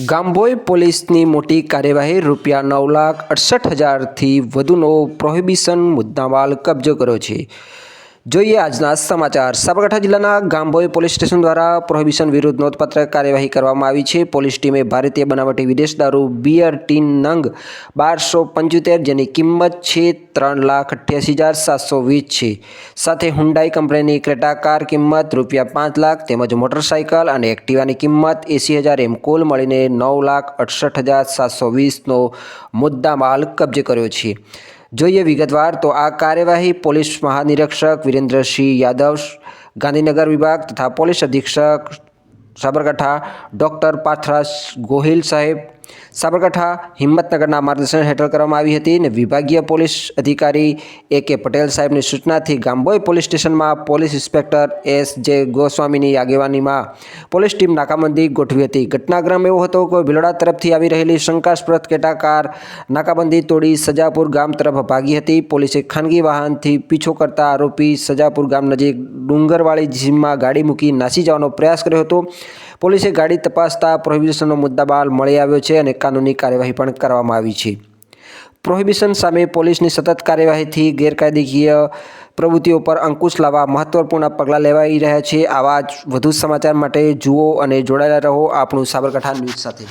ગામભોઈ પોલીસની મોટી કાર્યવાહી ₹9,68,000થી વધુનો પ્રોહિબિશન મુદ્દામાલ કબજો કર્યો છે। જોઈએ આજના સમાચાર। સાબરકાંઠા જિલ્લાના ગામભોઈ પોલીસ સ્ટેશન દ્વારા પ્રોહિબિશન વિરુદ્ધ નોંધપાત્ર કાર્યવાહી કરવામાં આવી છે। પોલીસ ટીમે ભારતીય બનાવટી વિદેશ દારૂ બિયર ટીન નંગ 1275 જેની કિંમત છે ₹3,88,720 છે, સાથે હુન્ડાઈ કંપનીની ક્રેટા કાર કિંમત ₹5 લાખ તેમજ મોટરસાઇકલ અને એક્ટિવાની કિંમત 80,000 એમ કુલ મળીને ₹9,68,720નો મુદ્દામાલ કબજે કર્યો છે। જોઈએ વિગતવાર તો આ કાર્યવાહી પોલીસ મહાનિરીક્ષક વિરેન્દ્રસિંહ યાદવ ગાંધીનગર વિભાગ તથા પોલીસ અધિક્ષક સાબરકાંઠા ડૉક્ટર પાર્થરાજ ગોહિલ સાહેબ સાબરકાંઠા હિંમતનગરના માર્ગદર્શન હેઠળ કરવામાં આવી હતી અને વિભાગીય પોલીસ અધિકારી AK પટેલ સાહેબની સૂચનાથી ગામભોઈ પોલીસ સ્ટેશનમાં પોલીસ ઇન્સ્પેક્ટર SJ ગોસ્વામીની આગેવાનીમાં પોલીસ ટીમ નાકાબંધી ગોઠવી હતી। ઘટનાક્રમ એવો હતો કે ભિલોડા તરફથી આવી રહેલી શંકાસ્પદ ક્રેટા કાર નાકાબંધી તોડી સજાપુર ગામ તરફ ભાગી હતી। પોલીસે ખાનગી વાહનથી પીછો કરતા આરોપી સજાપુર ગામ નજીક ડુંગરવાળી જીમમાં ગાડી મૂકી નાસી જવાનો પ્રયાસ કર્યો હતો। પોલીસે ગાડી તપાસતા પ્રોહિબિશનનો મુદ્દામાલ મળી આવ્યો છે અને કાનૂની કાર્યવાહી પણ કરવામાં આવી છે। પ્રોહિબિશન સામે પોલીસની સતત કાર્યવાહીથી ગેરકાયદેસર પ્રવૃત્તિઓ પર અંકુશ લાવવા મહત્વપૂર્ણ પગલાં લેવાઈ રહ્યા છે। આવા જ વધુ સમાચાર માટે જુઓ અને જોડાયેલા રહો આપણું સાબરકાંઠા ન્યૂઝ સાથે।